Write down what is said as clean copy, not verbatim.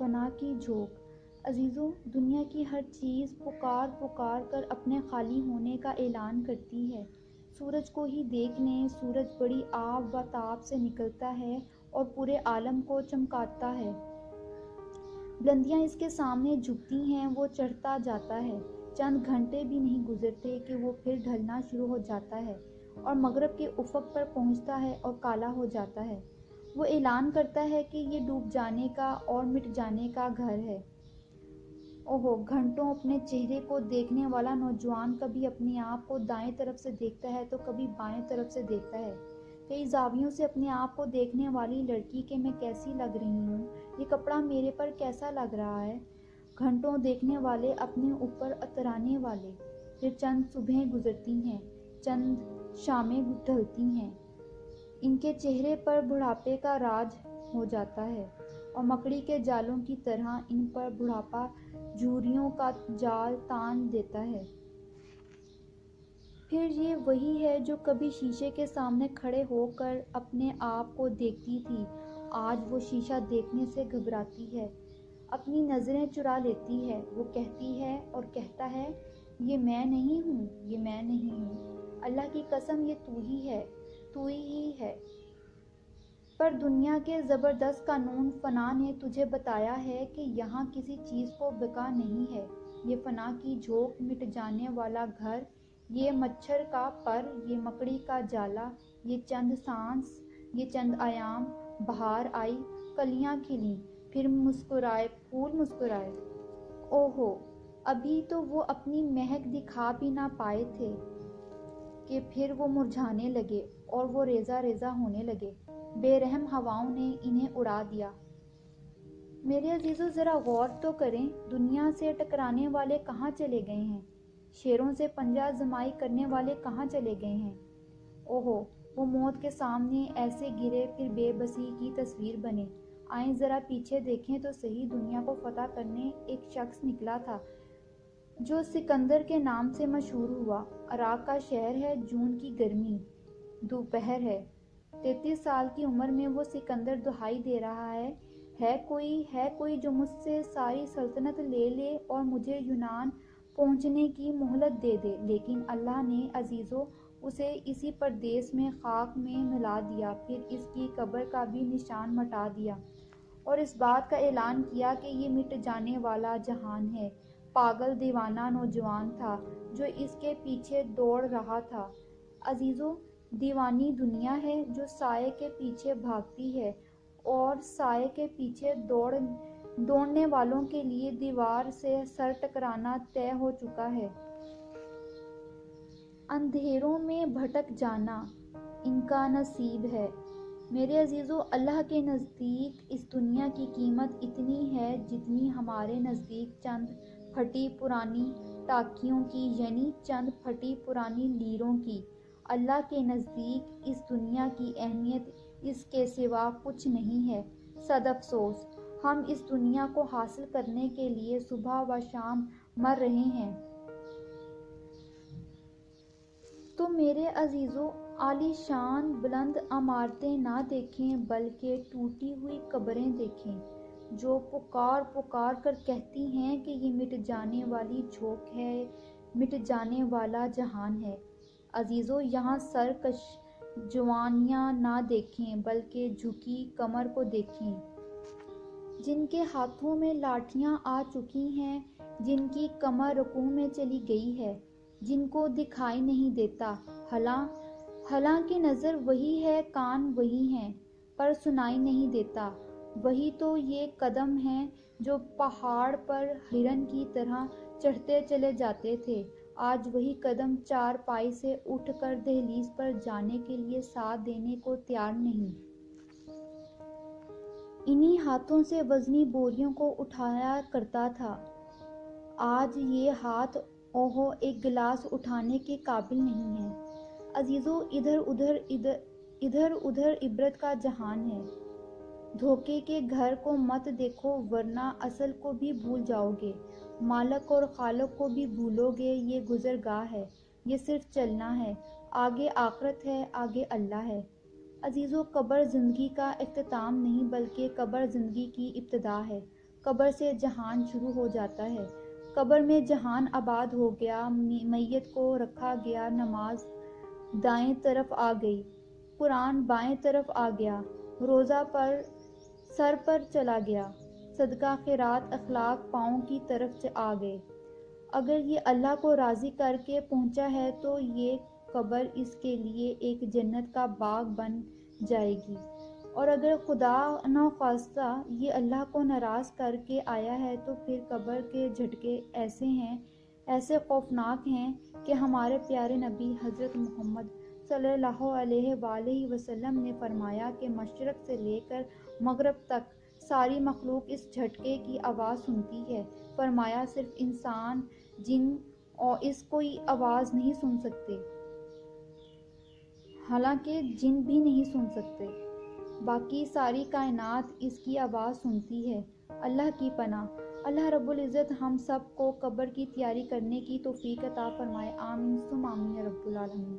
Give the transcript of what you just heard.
فنا کی جھونک۔ عزیزو، دنیا کی ہر چیز پکار پکار کر اپنے خالی ہونے کا اعلان کرتی ہے۔ سورج کو ہی دیکھ لیں، سورج بڑی آب و تاب سے نکلتا ہے اور پورے عالم کو چمکاتا ہے۔ بلندیاں اس کے سامنے جھکتی ہیں، وہ چڑھتا جاتا ہے۔ چند گھنٹے بھی نہیں گزرتے کہ وہ پھر ڈھلنا شروع ہو جاتا ہے اور مغرب کے افق پر پہنچتا ہے اور کالا ہو جاتا ہے۔ وہ اعلان کرتا ہے کہ یہ ڈوب جانے کا اور مٹ جانے کا گھر ہے۔ اوہو، گھنٹوں اپنے چہرے کو دیکھنے والا نوجوان کبھی اپنے آپ کو دائیں طرف سے دیکھتا ہے تو کبھی بائیں طرف سے دیکھتا ہے، کئی زاویوں سے اپنے آپ کو دیکھنے والی لڑکی کہ میں کیسی لگ رہی ہوں، یہ کپڑا میرے پر کیسا لگ رہا ہے۔ گھنٹوں دیکھنے والے، اپنے اوپر اترانے والے۔ پھر چند صبحیں گزرتی ہیں، چند شامیں ڈھلتی ہیں، ان کے چہرے پر بڑھاپے کا راج ہو جاتا ہے اور مکڑی کے جالوں کی طرح ان پر بڑھاپا جھریوں کا جال تان دیتا ہے۔ پھر یہ وہی ہے جو کبھی شیشے کے سامنے کھڑے ہو کر اپنے آپ کو دیکھتی تھی، آج وہ شیشہ دیکھنے سے گھبراتی ہے، اپنی نظریں چرا لیتی ہے۔ وہ کہتی ہے اور کہتا ہے، یہ میں نہیں ہوں، یہ میں نہیں ہوں، اللہ کی قسم یہ تو ہی ہے، تو ہی ہے۔ پر دنیا کے زبردست قانون فنا نے تجھے بتایا ہے کہ یہاں کسی چیز کو بقا نہیں ہے۔ یہ فنا کی جھونک، مٹ جانے والا گھر، یہ مچھر کا پر، یہ مکڑی کا جالا، یہ چند سانس، یہ چند ایام۔ بہار آئی، کلیاں کھلیں، پھر مسکرائے پھول مسکرائے۔ اوہو، ابھی تو وہ اپنی مہک دکھا بھی نہ پائے تھے کہ پھر وہ مرجھانے لگے اور وہ ریزہ ریزہ ہونے لگے۔ بے رحم ہواؤں نے انہیں اڑا دیا۔ میرے عزیزو، ذرا غور تو کریں، دنیا سے ٹکرانے والے کہاں چلے گئے ہیں؟ شیروں سے پنجہ زمائی کرنے والے کہاں چلے گئے ہیں؟ اوہو، وہ موت کے سامنے ایسے گرے، پھر بے بسی کی تصویر بنے۔ آئیں ذرا پیچھے دیکھیں تو صحیح، دنیا کو فتح کرنے ایک شخص نکلا تھا جو سکندر کے نام سے مشہور ہوا۔ عراق کا شہر ہے، جون کی گرمی، دوپہر ہے، 33 سال کی عمر میں وہ سکندر دہائی دے رہا ہے، ہے کوئی جو مجھ سے ساری سلطنت لے لے اور مجھے یونان پہنچنے کی مہلت دے دے؟ لیکن اللہ نے عزیزو اسے اسی پردیس میں خاک میں ملا دیا، پھر اس کی قبر کا بھی نشان مٹا دیا اور اس بات کا اعلان کیا کہ یہ مٹ جانے والا جہان ہے۔ پاگل دیوانہ نوجوان تھا جو اس کے پیچھے دوڑ رہا تھا۔ عزیزو، دیوانی دنیا ہے جو سائے کے پیچھے بھاگتی ہے اور سائے کے پیچھے دوڑنے والوں کے لیے دیوار سے سر ٹکرانا طے ہو چکا ہے۔ اندھیروں میں بھٹک جانا ان کا نصیب ہے۔ میرے عزیزو، اللہ کے نزدیک اس دنیا کی قیمت اتنی ہے جتنی ہمارے نزدیک چند پھٹی پرانی ٹاکیوں کی، یعنی چند پھٹی پرانی لیروں کی۔ اللہ کے نزدیک اس دنیا کی اہمیت اس کے سوا کچھ نہیں ہے۔ صد افسوس، ہم اس دنیا کو حاصل کرنے کے لیے صبح و شام مر رہے ہیں۔ تو میرے عزیزو، عالی شان بلند عمارتیں نہ دیکھیں بلکہ ٹوٹی ہوئی قبریں دیکھیں جو پکار پکار کر کہتی ہیں کہ یہ مٹ جانے والی جھونک ہے، مٹ جانے والا جہان ہے۔ عزیزو، یہاں سرکش جوانیاں نہ دیکھیں بلکہ جھکی کمر کو دیکھیں، جن کے ہاتھوں میں لاٹھیاں آ چکی ہیں، جن کی کمر رکوع میں چلی گئی ہے، جن کو دکھائی نہیں دیتا، حالانکہ نظر وہی ہے، کان وہی ہیں، پر سنائی نہیں دیتا۔ وہی تو یہ قدم ہیں جو پہاڑ پر ہرن کی طرح چڑھتے چلے جاتے تھے، آج وہی قدم چارپائی سے اٹھ کر دہلیز پر جانے کے لیے ساتھ دینے کو تیار نہیں۔ انہی ہاتھوں سے وزنی بوریوں کو اٹھایا کرتا تھا، آج یہ ہاتھ اوہو ایک گلاس اٹھانے کے قابل نہیں ہے۔ عزیزو، ادھر ادھر عبرت کا جہان ہے۔ دھوکے کے گھر کو مت دیکھو ورنہ اصل کو بھی بھول جاؤ گے، مالک اور خالق کو بھی بھولو گے۔ یہ گزرگاہ ہے، یہ صرف چلنا ہے، آگے آخرت ہے، آگے اللہ ہے۔ عزیزو، قبر زندگی کا اختتام نہیں بلکہ قبر زندگی کی ابتدا ہے۔ قبر سے جہان شروع ہو جاتا ہے۔ قبر میں جہان آباد ہو گیا، میت کو رکھا گیا، نماز دائیں طرف آ گئی، قرآن بائیں طرف آ گیا، روزہ پر سر پر چلا گیا، صدقہ خیرات اخلاق پاؤں کی طرف آ گئے۔ اگر یہ اللہ کو راضی کر کے پہنچا ہے تو یہ قبر اس کے لیے ایک جنت کا باغ بن جائے گی، اور اگر خدا نخواستہ یہ اللہ کو ناراض کر کے آیا ہے تو پھر قبر کے جھٹکے ایسے خوفناک ہیں کہ ہمارے پیارے نبی حضرت محمد صلی اللہ علیہ وآلہ وسلم نے فرمایا کہ مشرق سے لے کر مغرب تک ساری مخلوق اس جھٹکے کی آواز سنتی ہے۔ فرمایا صرف انسان، جن اور اس کوئی آواز نہیں سن سکتے، حالانکہ جن بھی نہیں سن سکتے، باقی ساری کائنات اس کی آواز سنتی ہے۔ اللہ کی پناہ۔ اللہ رب العزت ہم سب کو قبر کی تیاری کرنے کی توفیق عطا فرمائے۔ آمین ثم آمین یا رب العالمین۔